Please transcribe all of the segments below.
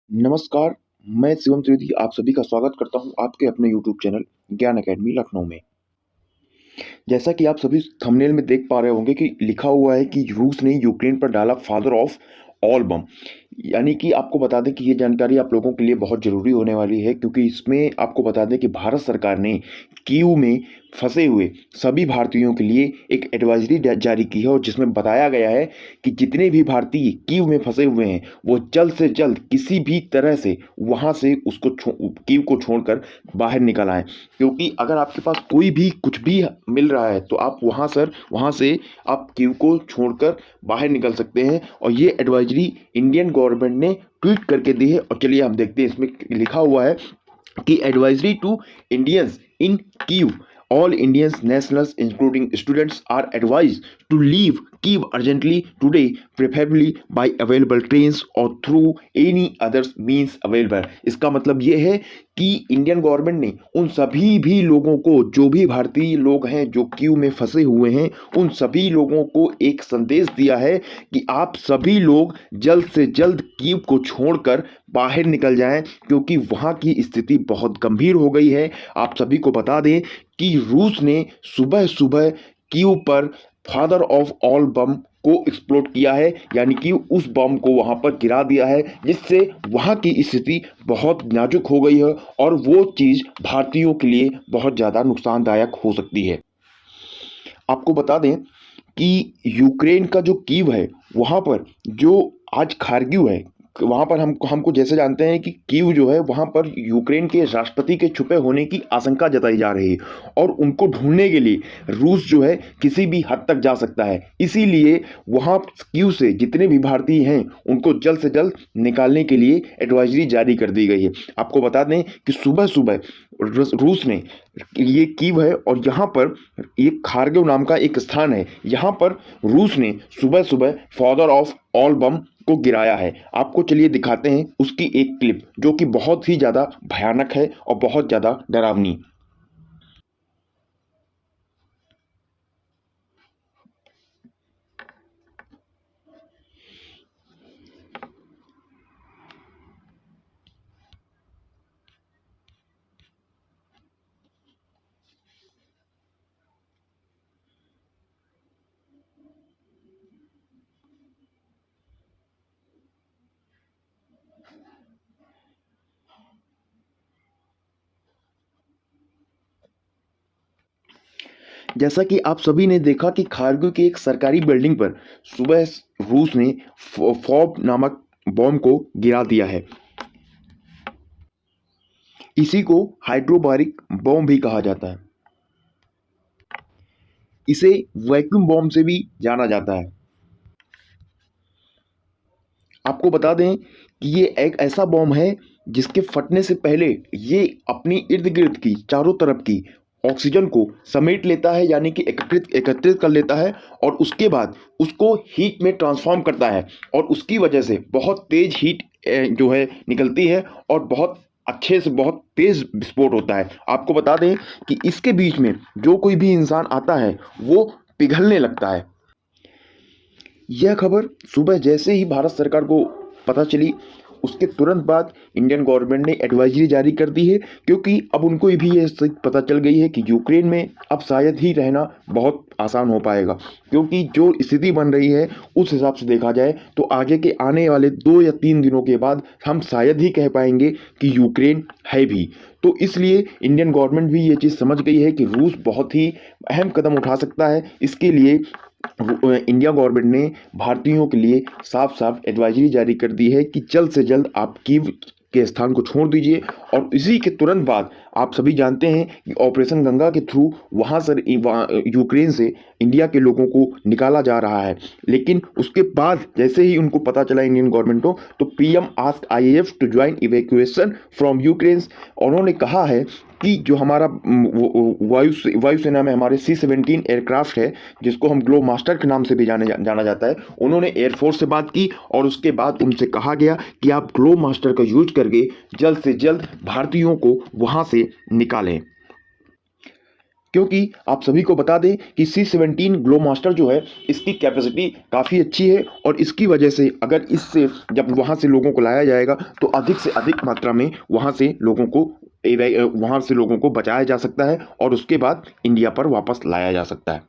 नमस्कार, मैं शिवम त्रिवेदी आप सभी का स्वागत करता हूँ आपके अपने यूट्यूब चैनल ज्ञान अकेडमी लखनऊ में। जैसा कि आप सभी थंबनेल में देख पा रहे होंगे कि लिखा हुआ है कि रूस ने यूक्रेन पर डाला फादर ऑफ ऑल बम। यानी कि आपको बता दें कि ये जानकारी आप लोगों के लिए बहुत ज़रूरी होने वाली है, क्योंकि इसमें आपको बता दें कि भारत सरकार ने कीव में फंसे हुए सभी भारतीयों के लिए एक एडवाइजरी जारी की है, और जिसमें बताया गया है कि जितने भी भारतीय कीव में फंसे हुए हैं वो जल्द से जल्द किसी भी तरह से वहाँ से उसको कीव को छोड़कर बाहर निकल आएँ। क्योंकि अगर आपके पास कोई भी कुछ भी मिल रहा है तो आप वहाँ से आप कीव को छोड़कर बाहर निकल सकते हैं, और ये एडवाइजरी इंडियन गवर्नमेंट ने ट्वीट करके दी है। और चलिए हम देखते हैं, इसमें लिखा हुआ है कि advisory to Indians in Kyiv, all Indians nationals including students are advised to leave Kyiv urgently today, preferably by available trains or through any other means available। इसका मतलब ये है कि इंडियन गवर्नमेंट ने उन सभी भी लोगों को, जो भी भारतीय लोग हैं जो कीव में फंसे हुए हैं, उन सभी लोगों को एक संदेश दिया है कि आप सभी लोग जल्द से जल्द कीव को छोड़कर बाहर निकल जाएं, क्योंकि वहाँ की स्थिति बहुत गंभीर हो गई है। आप सभी को बता दें कि रूस ने सुबह सुबह कीव पर फादर ऑफ ऑल बम को एक्सप्लोड किया है, यानी कि उस बम को वहां पर गिरा दिया है, जिससे वहां की स्थिति बहुत नाजुक हो गई है, और वो चीज़ भारतीयों के लिए बहुत ज़्यादा नुकसानदायक हो सकती है। आपको बता दें कि यूक्रेन का जो कीव है वहाँ पर जो आज खारगिव है, वहाँ पर हमको जैसे जानते हैं कि कीव जो है वहाँ पर यूक्रेन के राष्ट्रपति के छुपे होने की आशंका जताई जा रही है, और उनको ढूंढने के लिए रूस जो है किसी भी हद तक जा सकता है। इसीलिए वहाँ कीव से जितने भी भारतीय हैं उनको जल्द से जल्द निकालने के लिए एडवाइजरी जारी कर दी गई है। आपको बता दें कि सुबह सुबह रूस ने, ये कीव है और यहाँ पर एक खारगिव नाम का एक स्थान है, यहाँ पर रूस ने सुबह सुबह फादर ऑफ ऑल बम को गिराया है। आपको चलिए दिखाते हैं उसकी एक क्लिप, जो कि बहुत ही ज़्यादा भयानक है और बहुत ज़्यादा डरावनी। जैसा कि आप सभी ने देखा कि खारगिव की एक सरकारी बिल्डिंग पर सुबह रूस ने फॉब नामक बॉम्ब को गिरा दिया है। इसी को हाइड्रोबारिक बॉम्ब भी कहा जाता है। इसे वैक्यूम बॉम्ब से भी जाना जाता है। आपको बता दें कि ये एक ऐसा बॉम्ब है जिसके फटने से पहले ये अपनी इर्द गिर्द की चारों तरफ की ऑक्सीजन को समेट लेता है, यानी कि एकत्रित कर लेता है, और उसके बाद उसको हीट में ट्रांसफॉर्म करता है, और उसकी वजह से बहुत तेज हीट जो है निकलती है, और बहुत अच्छे से बहुत तेज विस्फोट होता है। आपको बता दें कि इसके बीच में जो कोई भी इंसान आता है वो पिघलने लगता है। यह खबर सुबह जैसे ही भारत सरकार को पता चली, उसके तुरंत बाद इंडियन गवर्नमेंट ने एडवाइजरी जारी कर दी है, क्योंकि अब उनको भी ये स्थिति पता चल गई है कि यूक्रेन में अब शायद ही रहना बहुत आसान हो पाएगा। क्योंकि जो स्थिति बन रही है उस हिसाब से देखा जाए तो आगे के आने वाले 2 या 3 दिनों के बाद हम शायद ही कह पाएंगे कि यूक्रेन है भी। तो इसलिए इंडियन गवर्नमेंट भी ये चीज़ समझ गई है कि रूस बहुत ही अहम कदम उठा सकता है। इसके लिए इंडिया गवर्नमेंट ने भारतीयों के लिए साफ साफ एडवाइजरी जारी कर दी है कि जल्द से जल्द आप कीव के स्थान को छोड़ दीजिए। और इसी के तुरंत बाद आप सभी जानते हैं कि ऑपरेशन गंगा के थ्रू वहाँ से यूक्रेन से इंडिया के लोगों को निकाला जा रहा है। लेकिन उसके बाद जैसे ही उनको पता चला इंडियन गवर्नमेंट को, तो PM ask IAF to join evacuation from Ukraine. उन्होंने कहा है कि जो हमारा वायुसेना में हमारे C-17 एयरक्राफ्ट है, जिसको हम ग्लोब मास्टर के नाम से भी जाना जाता है, उन्होंने एयरफोर्स से बात की, और उसके बाद उनसे कहा गया कि आप ग्लोब मास्टर का यूज करके जल्द से जल्द भारतीयों को वहाँ से निकालें। क्योंकि आप सभी को बता दें कि C-17 ग्लोमास्टर जो है इसकी कैपेसिटी काफ़ी अच्छी है और इसकी वजह से अगर इससे जब वहाँ से लोगों को लाया जाएगा तो अधिक से अधिक मात्रा में वहाँ से लोगों को बचाया जा सकता है और उसके बाद इंडिया पर वापस लाया जा सकता है।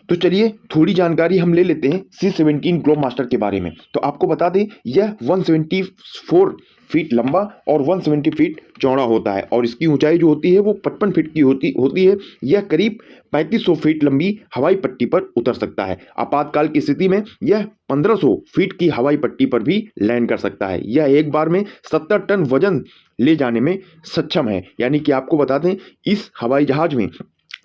तो चलिए थोड़ी जानकारी हम ले लेते हैं C-17 ग्लोमास्टर के बारे में। तो आपको बता दें यह 174 फीट लंबा और 170 फीट चौड़ा होता है और इसकी ऊंचाई जो होती है वो 55 फीट की होती है। यह करीब 3500 फीट लंबी हवाई पट्टी पर उतर सकता है। आपातकाल की स्थिति में यह 1500 फीट की हवाई पट्टी पर भी लैंड कर सकता है। यह एक बार में 70 टन वजन ले जाने में सक्षम है। यानी कि आपको बता दें इस हवाई जहाज में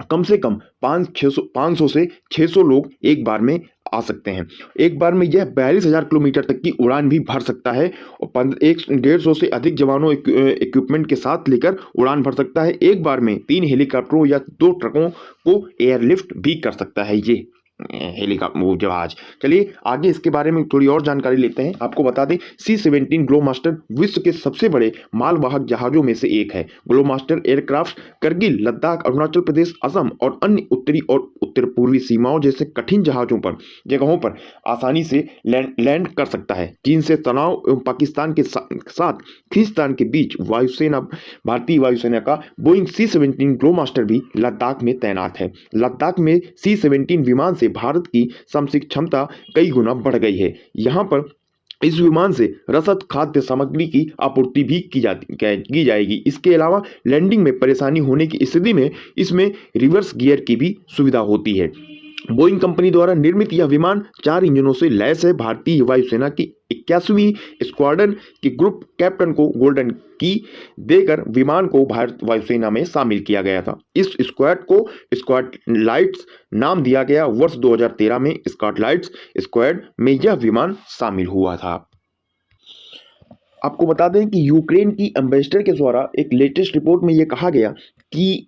कम से कम 500 से 600 लोग एक बार में आ सकते हैं। एक बार में यह 42,000 किलोमीटर तक की उड़ान भी भर सकता है और 150 से अधिक जवानों इक्विपमेंट के साथ लेकर उड़ान भर सकता है। एक बार में 3 हेलीकॉप्टरों या 2 ट्रकों को एयरलिफ्ट भी कर सकता है ये हेलीकॉप्टर जहाज। चलिए आगे इसके बारे में थोड़ी और जानकारी लेते हैं। आपको बता दें C-17 ग्लोमास्टर विश्व के सबसे बड़े मालवाहक जहाजों में से एक है। ग्लोमास्टर एयरक्राफ्ट करगिल, लद्दाख, अरुणाचल प्रदेश, असम और अन्य उत्तरी और उत्तर पूर्वी सीमाओं जैसे कठिन जगहों पर आसानी से लैंड कर सकता है। चीन से तनाव एवं पाकिस्तान के साथ खींचतान के बीच भारतीय वायुसेना का बोइंग C-17 ग्लोमास्टर भी लद्दाख में तैनात है। लद्दाख में C-17 विमान से भारत की सामरिक क्षमता कई गुना बढ़ गई है। यहाँ पर इस विमान से रसद खाद्य सामग्री की आपूर्ति भी की जाएगी। इसके अलावा लैंडिंग में परेशानी होने की स्थिति में इसमें रिवर्स गियर की भी सुविधा होती है। बोइंग कंपनी द्वारा निर्मित यह विमान 4 इंजनों से लैस है। भारतीय वायुसेना की 81वीं स्क्वाड्रन के ग्रुप कैप्टन को गोल्डन की देकर विमान को भारत वायुसेना में शामिल किया गया था। इस स्क्वाड को स्कॉटलाइट्स नाम दिया गया। वर्ष 2013 में स्कॉटलाइट्स स्क्वाड में यह विमान शामिल हुआ था। आपको बता दें कि यूक्रेन की एम्बेसडर के द्वारा एक लेटेस्ट रिपोर्ट में यह कहा गया कि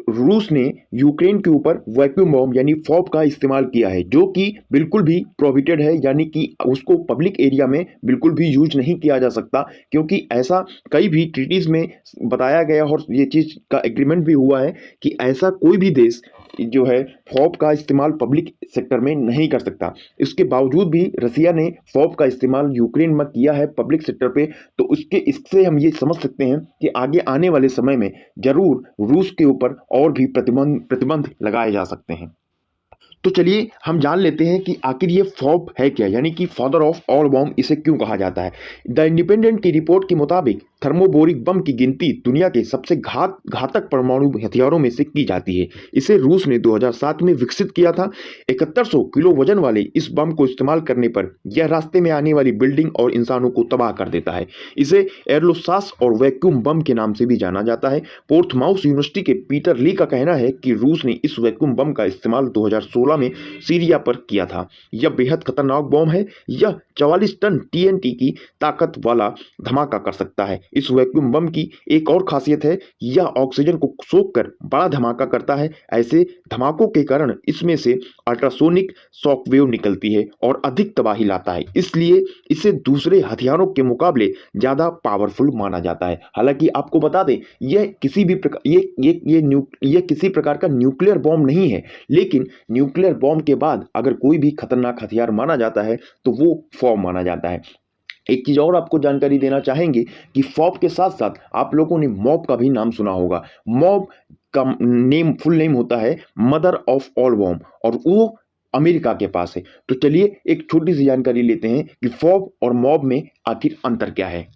रूस ने यूक्रेन के ऊपर वैक्यूम बॉम्ब यानी फॉब का इस्तेमाल किया है, जो कि बिल्कुल भी प्रोहिबिटेड है। यानी कि उसको पब्लिक एरिया में बिल्कुल भी यूज नहीं किया जा सकता, क्योंकि ऐसा कई भी ट्रीटीज में बताया गया और ये चीज़ का एग्रीमेंट भी हुआ है कि ऐसा कोई भी देश जो है फॉब का इस्तेमाल पब्लिक सेक्टर में नहीं कर सकता। इसके बावजूद भी रसिया ने फॉब का इस्तेमाल यूक्रेन में किया है पब्लिक सेक्टर पे। तो इससे हम ये समझ सकते हैं कि आगे आने वाले समय में जरूर रूस के ऊपर और भी प्रतिबंध लगाए जा सकते हैं। तो चलिए हम जान लेते हैं कि आखिर ये फॉब है क्या, यानी कि फादर ऑफ ऑल बॉम्ब इसे क्यों कहा जाता है। द इंडिपेंडेंट की रिपोर्ट के मुताबिक थर्मोबोरिक बम की गिनती दुनिया के सबसे घातक परमाणु हथियारों में से की जाती है। इसे रूस ने 2007 में विकसित किया था। 7100 किलो वजन वाले इस बम को इस्तेमाल करने पर यह रास्ते में आने वाली बिल्डिंग और इंसानों को तबाह कर देता है। इसे एरोसास और वैक्यूम बम के नाम से भी जाना जाता है। पोर्टमाउथ यूनिवर्सिटी के पीटर ली का कहना है कि रूस ने इस वैक्यूम बम का इस्तेमाल 2016 में सीरिया पर किया था। यह बेहद खतरनाक बम है। यह 44 टन TNT की ताकत वाला धमाका कर सकता है। इस वैक्यूम बम की एक और खासियत है, यह ऑक्सीजन को सोखकर बड़ा धमाका करता है। ऐसे धमाकों के कारण इसमें से अल्ट्रासोनिक शॉकवेव निकलती है और अधिक तबाही लाता है, इसलिए इसे दूसरे हथियारों के मुकाबले ज्यादा पावरफुल माना जाता है। हालांकि आपको बता दें यह किसी भी प्रकार ये किसी प्रकार का न्यूक्लियर बॉम्ब नहीं है, लेकिन न्यूक्लियर बॉम्ब के बाद अगर कोई भी खतरनाक हथियार माना जाता है तो वो फॉब माना जाता है। एक चीज और आपको जानकारी देना चाहेंगे कि फॉब के साथ साथ आप लोगों ने मॉब का भी नाम सुना होगा। मॉब का फुल नेम होता है मदर ऑफ ऑल बॉम्ब और वो अमेरिका के पास है। तो चलिए एक छोटी सी जानकारी लेते हैं कि फॉब और मॉब में आखिर अंतर क्या है।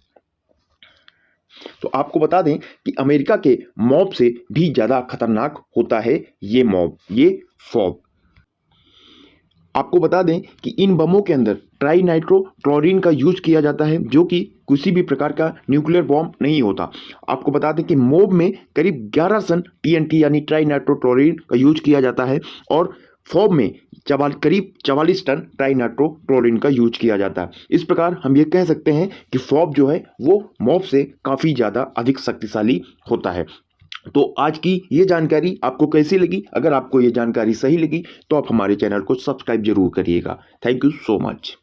तो आपको बता दें कि अमेरिका के मॉब से भी ज्यादा खतरनाक होता है ये फॉब। आपको बता दें कि इन बमों के अंदर ट्राई नाइट्रो क्लोरीन का यूज किया जाता है, जो कि किसी भी प्रकार का न्यूक्लियर बॉम्ब नहीं होता। आपको बता दें कि मॉब में करीब 11 टन TNT यानी ट्राई नाइट्रो क्लोरीन का यूज किया जाता है और फॉब में करीब 44 टन ट्राई नाइट्रो क्लोरीन का यूज किया जाता है। इस प्रकार हम ये कह सकते हैं कि फॉब जो है वो मॉब से काफ़ी ज़्यादा अधिक शक्तिशाली होता है। तो आज की ये जानकारी आपको कैसी लगी? अगर आपको ये जानकारी सही लगी तो आप हमारे चैनल को सब्सक्राइब जरूर करिएगा। Thank you so much.